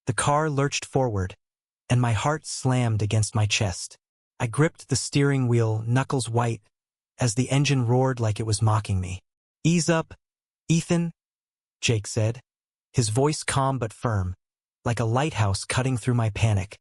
The car lurched forward, and my heart slammed against my chest. I gripped the steering wheel, knuckles white, as the engine roared like it was mocking me. "Ease up, Ethan," Jake said, his voice calm but firm, like a lighthouse cutting through my panic.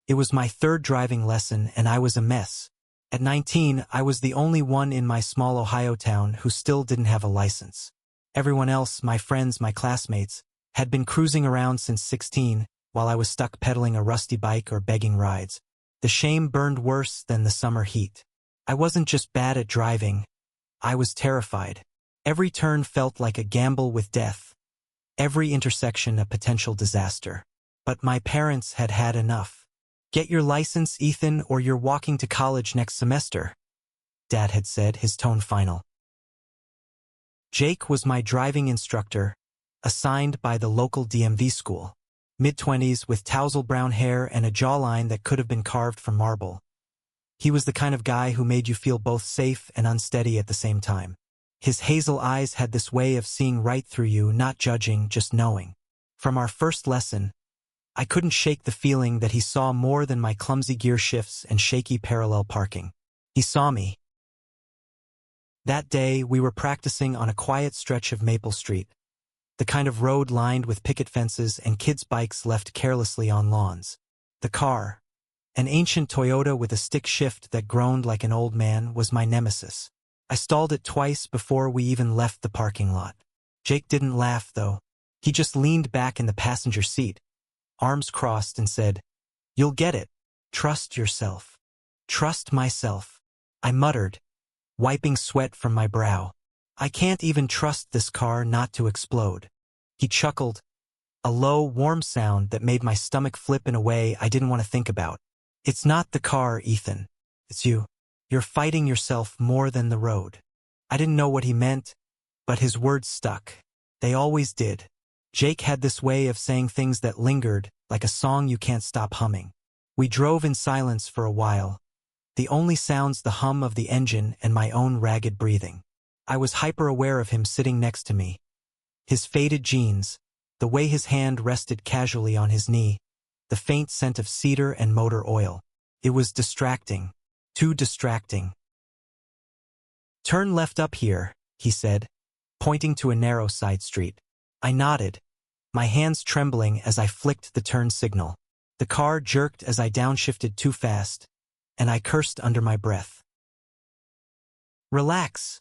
It was my third driving lesson, and I was a mess. At 19, I was the only one in my small Ohio town who still didn't have a license. Everyone else, my friends, my classmates, had been cruising around since 16, while I was stuck pedaling a rusty bike or begging rides. The shame burned worse than the summer heat. I wasn't just bad at driving, I was terrified. Every turn felt like a gamble with death. Every intersection a potential disaster. But my parents had had enough. "Get your license, Ethan, or you're walking to college next semester," Dad had said, his tone final. Jake was my driving instructor, assigned by the local DMV school. Mid-20s with tousle brown hair and a jawline that could have been carved from marble. He was the kind of guy who made you feel both safe and unsteady at the same time. His hazel eyes had this way of seeing right through you, not judging, just knowing. From our first lesson, I couldn't shake the feeling that he saw more than my clumsy gear shifts and shaky parallel parking. He saw me. That day, we were practicing on a quiet stretch of Maple Street, the kind of road lined with picket fences and kids' bikes left carelessly on lawns. The car, an ancient Toyota with a stick shift that groaned like an old man, was my nemesis. I stalled it twice before we even left the parking lot. Jake didn't laugh, though. He just leaned back in the passenger seat, arms crossed, and said, "You'll get it. Trust yourself." "Trust myself," I muttered, wiping sweat from my brow. "I can't even trust this car not to explode." He chuckled, a low, warm sound that made my stomach flip in a way I didn't want to think about. "It's not the car, Ethan. It's you. You're fighting yourself more than the road." I didn't know what he meant, but his words stuck. They always did. Jake had this way of saying things that lingered, like a song you can't stop humming. We drove in silence for a while, the only sounds the hum of the engine and my own ragged breathing. I was hyper-aware of him sitting next to me. His faded jeans, the way his hand rested casually on his knee, the faint scent of cedar and motor oil. It was distracting. Too distracting. "Turn left up here," he said, pointing to a narrow side street. I nodded, my hands trembling as I flicked the turn signal. The car jerked as I downshifted too fast, and I cursed under my breath. "Relax,"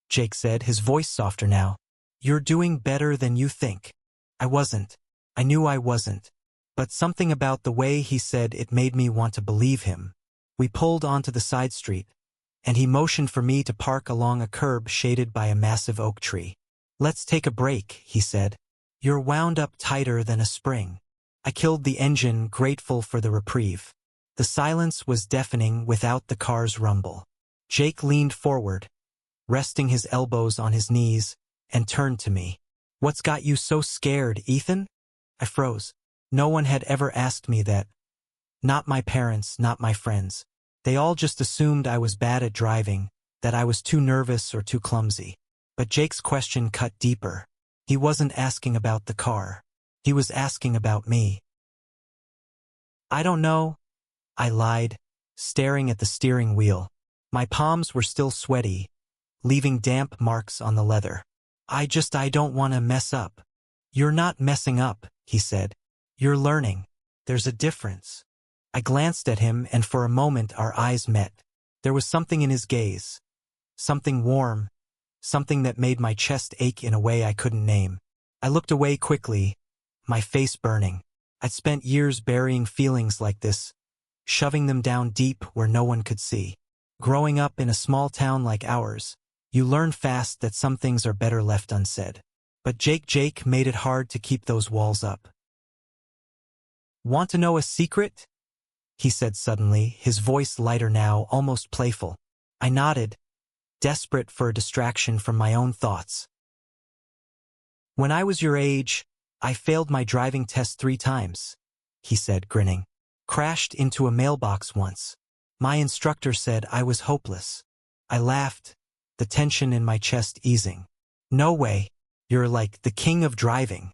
Jake said, his voice softer now. "You're doing better than you think." I wasn't. I knew I wasn't. But something about the way he said it made me want to believe him. We pulled onto the side street, and he motioned for me to park along a curb shaded by a massive oak tree. "Let's take a break," he said. "You're wound up tighter than a spring." I killed the engine, grateful for the reprieve. The silence was deafening without the car's rumble. Jake leaned forward, resting his elbows on his knees, and turned to me. "What's got you so scared, Ethan?" I froze. No one had ever asked me that. Not my parents, not my friends. They all just assumed I was bad at driving, that I was too nervous or too clumsy. But Jake's question cut deeper. He wasn't asking about the car. He was asking about me. "I don't know," I lied, staring at the steering wheel. My palms were still sweaty, leaving damp marks on the leather. I don't want to mess up." "You're not messing up," he said. "You're learning. There's a difference." I glanced at him, and for a moment our eyes met. There was something in his gaze. Something warm. Something that made my chest ache in a way I couldn't name. I looked away quickly, my face burning. I'd spent years burying feelings like this, shoving them down deep where no one could see. Growing up in a small town like ours, you learn fast that some things are better left unsaid. But Jake made it hard to keep those walls up. "Want to know a secret?" he said suddenly, his voice lighter now, almost playful. I nodded, desperate for a distraction from my own thoughts. "When I was your age, I failed my driving test 3 times, he said, grinning. "Crashed into a mailbox once. My instructor said I was hopeless." I laughed, the tension in my chest easing. "No way. You're like the king of driving."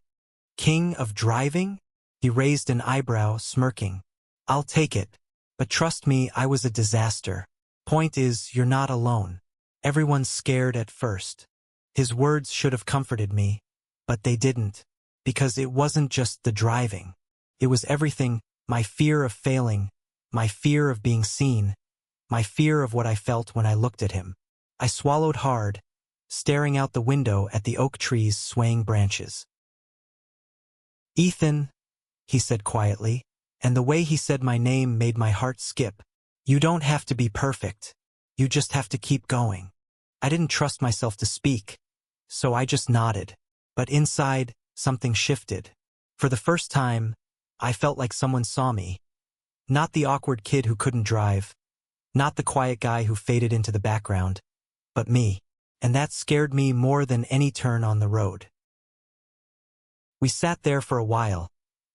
King of driving? He raised an eyebrow, smirking. I'll take it. But trust me, I was a disaster. Point is, you're not alone. Everyone's scared at first. His words should have comforted me, but they didn't. Because it wasn't just the driving. It was everything, my fear of failing, my fear of being seen, my fear of what I felt when I looked at him. I swallowed hard, staring out the window at the oak tree's swaying branches. Ethan, he said quietly, and the way he said my name made my heart skip. You don't have to be perfect. You just have to keep going. I didn't trust myself to speak, so I just nodded. But inside, something shifted. For the first time, I felt like someone saw me. Not the awkward kid who couldn't drive. Not the quiet guy who faded into the background. But me. And that scared me more than any turn on the road. We sat there for a while,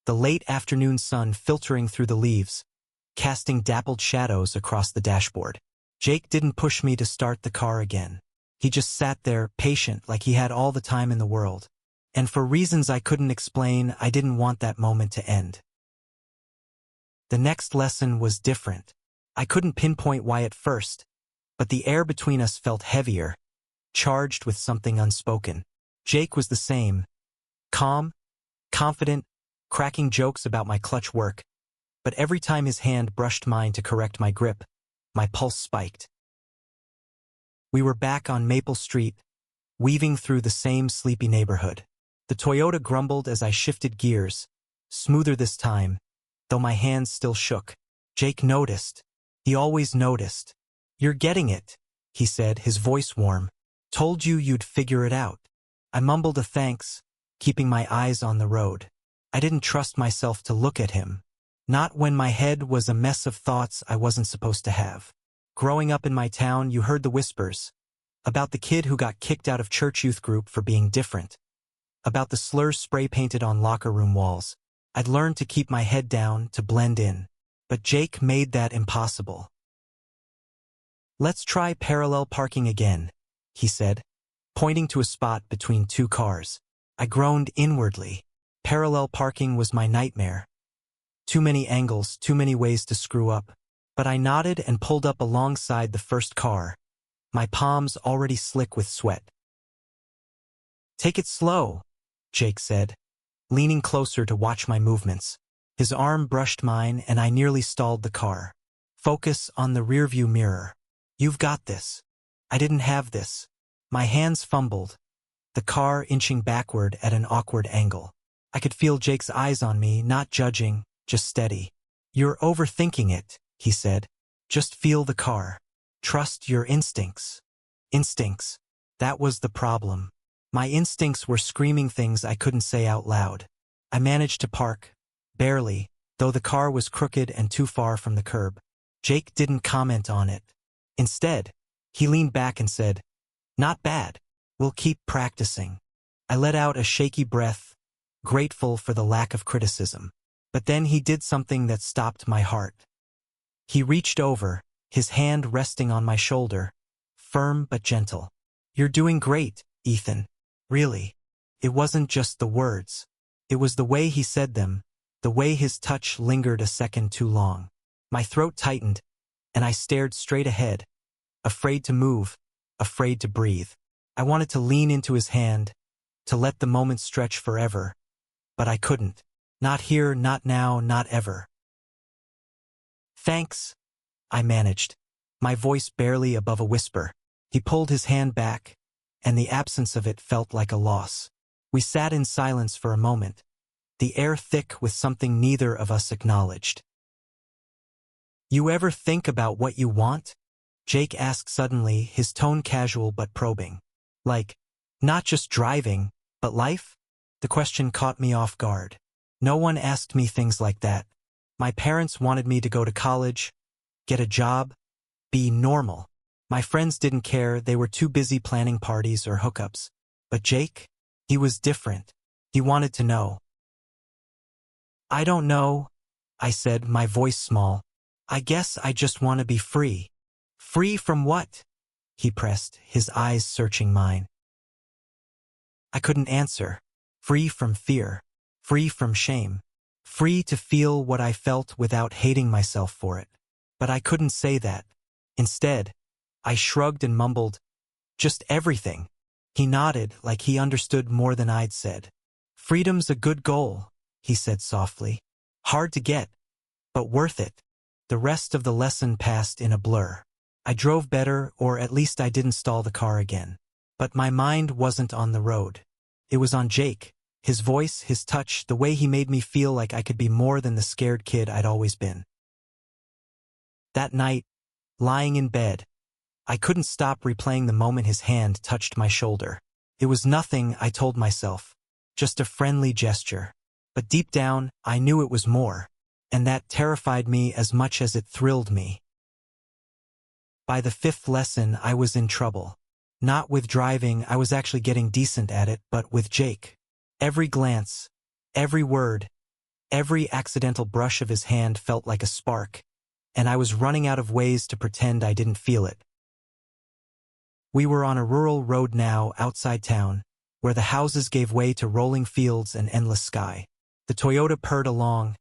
the late afternoon sun filtering through the leaves, casting dappled shadows across the dashboard. Jake didn't push me to start the car again. He just sat there, patient, like he had all the time in the world. And for reasons I couldn't explain, I didn't want that moment to end. The next lesson was different. I couldn't pinpoint why at first, but the air between us felt heavier, charged with something unspoken. Jake was the same, calm, confident, cracking jokes about my clutch work, but every time his hand brushed mine to correct my grip, my pulse spiked. We were back on Maple Street, weaving through the same sleepy neighborhood. The Toyota grumbled as I shifted gears, smoother this time, though my hands still shook. Jake noticed. He always noticed. You're getting it, he said, his voice warm. Told you you'd figure it out. I mumbled a thanks, keeping my eyes on the road. I didn't trust myself to look at him. Not when my head was a mess of thoughts I wasn't supposed to have. Growing up in my town, you heard the whispers. About the kid who got kicked out of church youth group for being different. About the slurs spray-painted on locker room walls. I'd learned to keep my head down, to blend in. But Jake made that impossible. Let's try parallel parking again, he said, pointing to a spot between two cars. I groaned inwardly. Parallel parking was my nightmare. Too many angles, too many ways to screw up. But I nodded and pulled up alongside the first car, my palms already slick with sweat. Take it slow, Jake said, leaning closer to watch my movements. His arm brushed mine and I nearly stalled the car. Focus on the rearview mirror. You've got this. I didn't have this. My hands fumbled, the car inching backward at an awkward angle. I could feel Jake's eyes on me, not judging, just steady. You're overthinking it, he said. Just feel the car. Trust your instincts. Instincts. That was the problem. My instincts were screaming things I couldn't say out loud. I managed to park, barely, though the car was crooked and too far from the curb. Jake didn't comment on it. Instead, he leaned back and said, "Not bad. We'll keep practicing." I let out a shaky breath, grateful for the lack of criticism. But then he did something that stopped my heart. He reached over, his hand resting on my shoulder, firm but gentle. You're doing great, Ethan. Really. It wasn't just the words. It was the way he said them, the way his touch lingered a second too long. My throat tightened, and I stared straight ahead, afraid to move, afraid to breathe. I wanted to lean into his hand, to let the moment stretch forever, but I couldn't. Not here, not now, not ever. Thanks, I managed, my voice barely above a whisper. He pulled his hand back, and the absence of it felt like a loss. We sat in silence for a moment, the air thick with something neither of us acknowledged. You ever think about what you want? Jake asked suddenly, his tone casual but probing. Like, not just driving, but life? The question caught me off guard. No one asked me things like that. My parents wanted me to go to college, get a job, be normal. My friends didn't care, they were too busy planning parties or hookups. But Jake? He was different. He wanted to know. I don't know, I said, my voice small. I guess I just want to be free. Free from what? He pressed, his eyes searching mine. I couldn't answer. Free from fear. free from shame, free to feel what I felt without hating myself for it. But I couldn't say that. Instead, I shrugged and mumbled, "Just everything." He nodded like he understood more than I'd said. "Freedom's a good goal," he said softly. "Hard to get, but worth it." The rest of the lesson passed in a blur. I drove better, or at least I didn't stall the car again. But my mind wasn't on the road. It was on Jake. His voice, his touch, the way he made me feel like I could be more than the scared kid I'd always been. That night, lying in bed, I couldn't stop replaying the moment his hand touched my shoulder. It was nothing, I told myself, just a friendly gesture. But deep down, I knew it was more, and that terrified me as much as it thrilled me. By the 5th lesson, I was in trouble. Not with driving, I was actually getting decent at it, but with Jake. Every glance, every word, every accidental brush of his hand felt like a spark, and I was running out of ways to pretend I didn't feel it. We were on a rural road now outside town, where the houses gave way to rolling fields and endless sky. The Toyota purred along,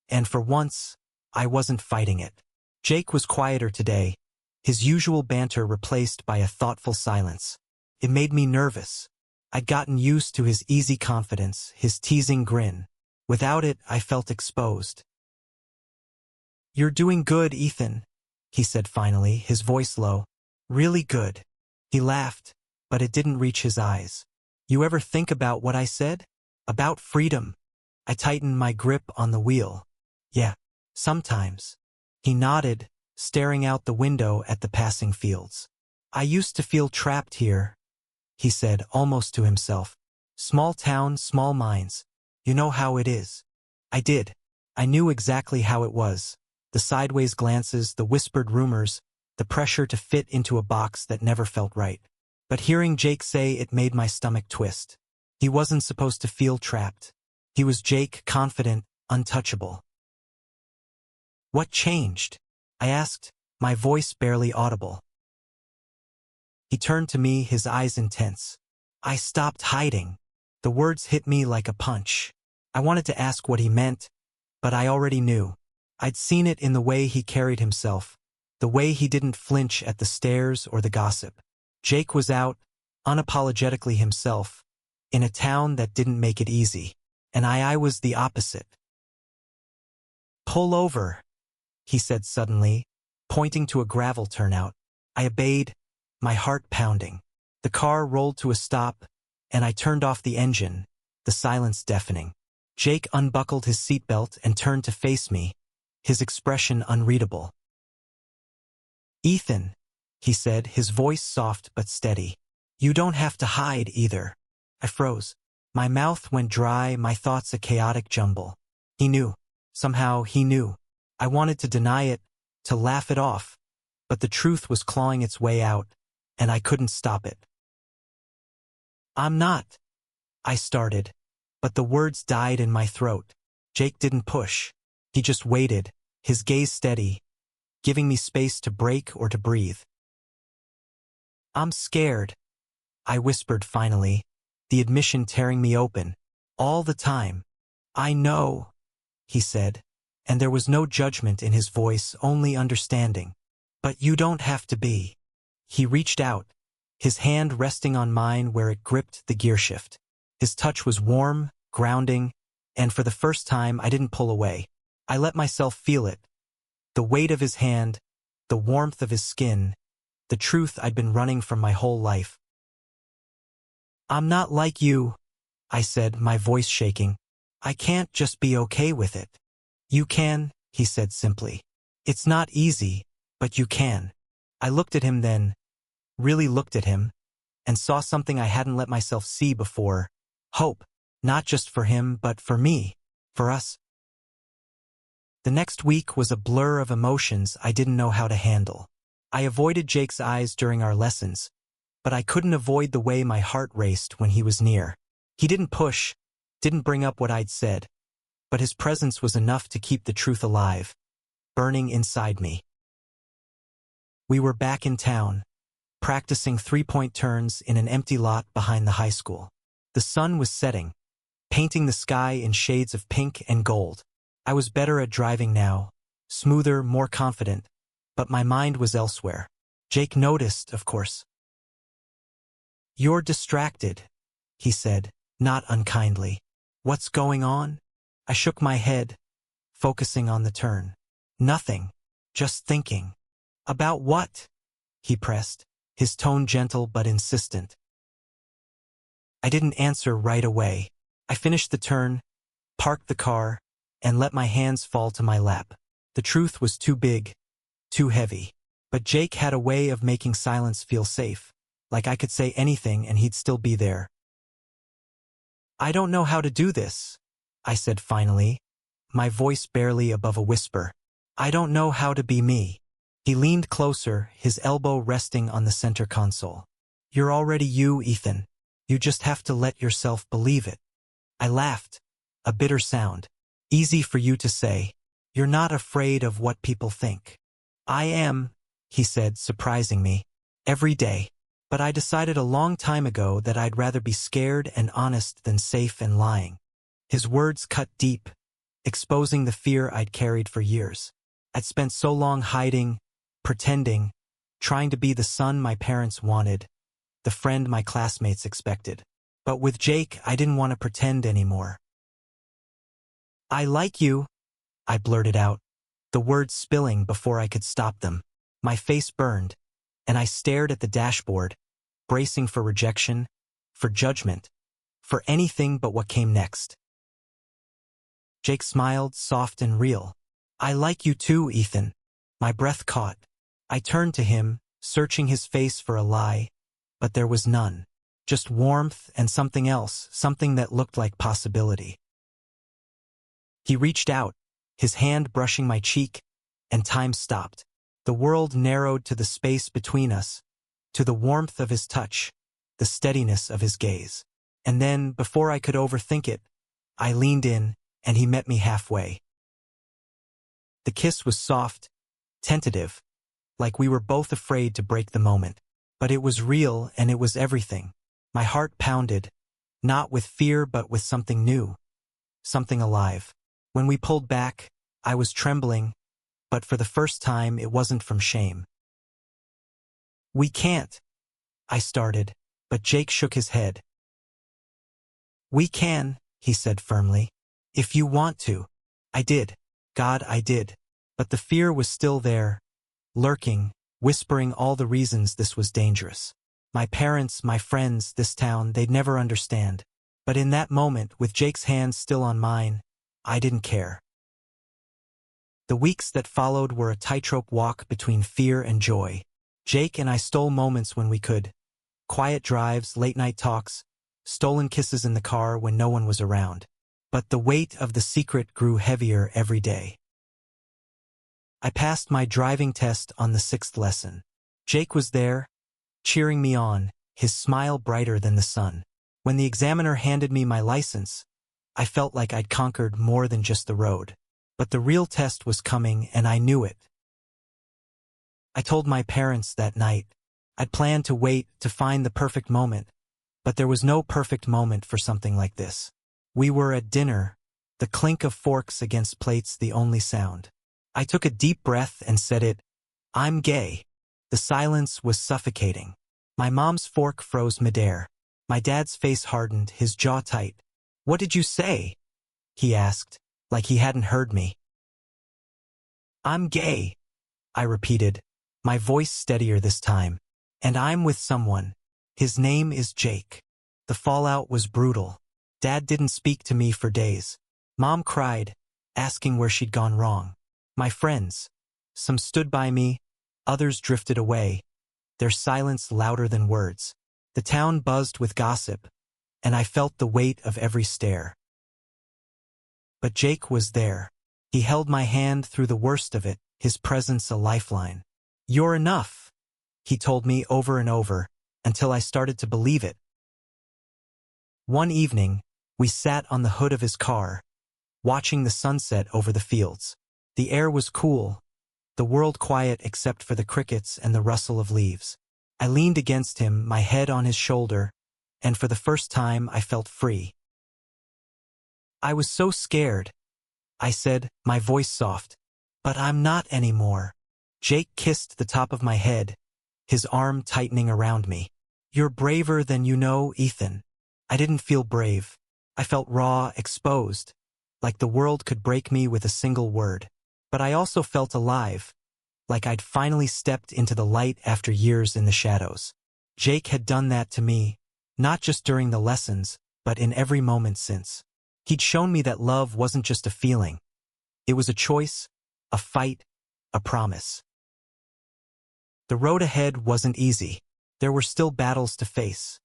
and for once, I wasn't fighting it. Jake was quieter today, his usual banter replaced by a thoughtful silence. It made me nervous. I'd gotten used to his easy confidence, his teasing grin. Without it, I felt exposed. "You're doing good, Ethan," he said finally, his voice low. "Really good." He laughed, but it didn't reach his eyes. "You ever think about what I said? About freedom?" I tightened my grip on the wheel. "Yeah, sometimes." He nodded, staring out the window at the passing fields. "I used to feel trapped here," he said, almost to himself. "Small town, small minds. You know how it is." I did. I knew exactly how it was. The sideways glances, the whispered rumors, the pressure to fit into a box that never felt right. But hearing Jake say it made my stomach twist. He wasn't supposed to feel trapped. He was Jake, confident, untouchable. "What changed?" I asked, my voice barely audible. He turned to me, his eyes intense. "I stopped hiding." The words hit me like a punch. I wanted to ask what he meant, but I already knew. I'd seen it in the way he carried himself, the way he didn't flinch at the stares or the gossip. Jake was out, unapologetically himself, in a town that didn't make it easy, and I was the opposite. "Pull over," he said suddenly, pointing to a gravel turnout. I obeyed, my heart pounding. The car rolled to a stop, and I turned off the engine, the silence deafening. Jake unbuckled his seatbelt and turned to face me, his expression unreadable. "Ethan," he said, his voice soft but steady. "You don't have to hide either." I froze. My mouth went dry, my thoughts a chaotic jumble. He knew. Somehow he knew. I wanted to deny it, to laugh it off, but the truth was clawing its way out, and I couldn't stop it. "I'm not," I started, but the words died in my throat. Jake didn't push. He just waited, his gaze steady, giving me space to break or to breathe. "I'm scared," I whispered finally, the admission tearing me open. "All the time." "I know," he said, and there was no judgment in his voice, only understanding. "But you don't have to be." He reached out, his hand resting on mine where it gripped the gearshift. His touch was warm, grounding, and for the first time I didn't pull away. I let myself feel it. The weight of his hand, the warmth of his skin, the truth I'd been running from my whole life. "I'm not like you," I said, my voice shaking. "I can't just be okay with it." "You can," he said simply. "It's not easy, but you can." I looked at him then, really looked at him, and saw something I hadn't let myself see before. Hope, not just for him, but for me, for us. The next week was a blur of emotions I didn't know how to handle. I avoided Jake's eyes during our lessons, but I couldn't avoid the way my heart raced when he was near. He didn't push, didn't bring up what I'd said, but his presence was enough to keep the truth alive, burning inside me. We were back in town, practicing three-point turns in an empty lot behind the high school. The sun was setting, painting the sky in shades of pink and gold. I was better at driving now, smoother, more confident, but my mind was elsewhere. Jake noticed, of course. "You're distracted," he said, not unkindly. "What's going on?" I shook my head, focusing on the turn. "Nothing. Just thinking." "About what?" he pressed, his tone gentle but insistent. I didn't answer right away. I finished the turn, parked the car, and let my hands fall to my lap. The truth was too big, too heavy. But Jake had a way of making silence feel safe, like I could say anything and he'd still be there. "I don't know how to do this," I said finally, my voice barely above a whisper. "I don't know how to be me." He leaned closer, his elbow resting on the center console. "You're already you, Ethan. You just have to let yourself believe it." I laughed, a bitter sound. "Easy for you to say. You're not afraid of what people think." "I am," he said, surprising me. "Every day. But I decided a long time ago that I'd rather be scared and honest than safe and lying." His words cut deep, exposing the fear I'd carried for years. I'd spent so long hiding, pretending, trying to be the son my parents wanted, the friend my classmates expected. But with Jake, I didn't want to pretend anymore. "I like you," I blurted out, the words spilling before I could stop them. My face burned, and I stared at the dashboard, bracing for rejection, for judgment, for anything but what came next. Jake smiled, soft and real. "I like you too, Ethan." My breath caught. I turned to him, searching his face for a lie, but there was none. Just warmth and something else, something that looked like possibility. He reached out, his hand brushing my cheek, and time stopped. The world narrowed to the space between us, to the warmth of his touch, the steadiness of his gaze. And then, before I could overthink it, I leaned in, and he met me halfway. The kiss was soft, tentative, like we were both afraid to break the moment. But it was real, and it was everything. My heart pounded, not with fear but with something new, something alive. When we pulled back, I was trembling, but for the first time it wasn't from shame. "We can't," I started, but Jake shook his head. "We can," he said firmly. "If you want to." I did. God, I did. But the fear was still there, lurking, whispering all the reasons this was dangerous. My parents, my friends, this town, they'd never understand. But in that moment, with Jake's hand still on mine, I didn't care. The weeks that followed were a tightrope walk between fear and joy. Jake and I stole moments when we could. Quiet drives, late-night talks, stolen kisses in the car when no one was around. But the weight of the secret grew heavier every day. I passed my driving test on the 6th lesson. Jake was there, cheering me on, his smile brighter than the sun. When the examiner handed me my license, I felt like I'd conquered more than just the road. But the real test was coming, and I knew it. I told my parents that night. I'd planned to wait to find the perfect moment, but there was no perfect moment for something like this. We were at dinner, the clink of forks against plates the only sound. I took a deep breath and said it, "I'm gay." The silence was suffocating. My mom's fork froze midair. My dad's face hardened, his jaw tight. "What did you say?" he asked, like he hadn't heard me. "I'm gay," I repeated, my voice steadier this time. "And I'm with someone. His name is Jake." The fallout was brutal. Dad didn't speak to me for days. Mom cried, asking where she'd gone wrong. My friends, some stood by me, others drifted away, their silence louder than words. The town buzzed with gossip, and I felt the weight of every stare. But Jake was there. He held my hand through the worst of it, his presence a lifeline. "You're enough," he told me over and over, until I started to believe it. One evening, we sat on the hood of his car, watching the sunset over the fields. The air was cool, the world quiet except for the crickets and the rustle of leaves. I leaned against him, my head on his shoulder, and for the first time I felt free. I was so scared. I said, my voice soft. But I'm not anymore. Jake kissed the top of my head, his arm tightening around me. You're braver than you know, Ethan. I didn't feel brave. I felt raw, exposed, like the world could break me with a single word. But I also felt alive, like I'd finally stepped into the light after years in the shadows. Jake had done that to me, not just during the lessons, but in every moment since. He'd shown me that love wasn't just a feeling. It was a choice, a fight, a promise. The road ahead wasn't easy. There were still battles to face.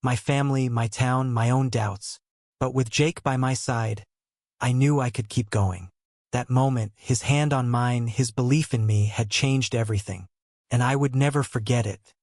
My family, my town, my own doubts. But with Jake by my side, I knew I could keep going. That moment, his hand on mine, his belief in me had changed everything. And I would never forget it.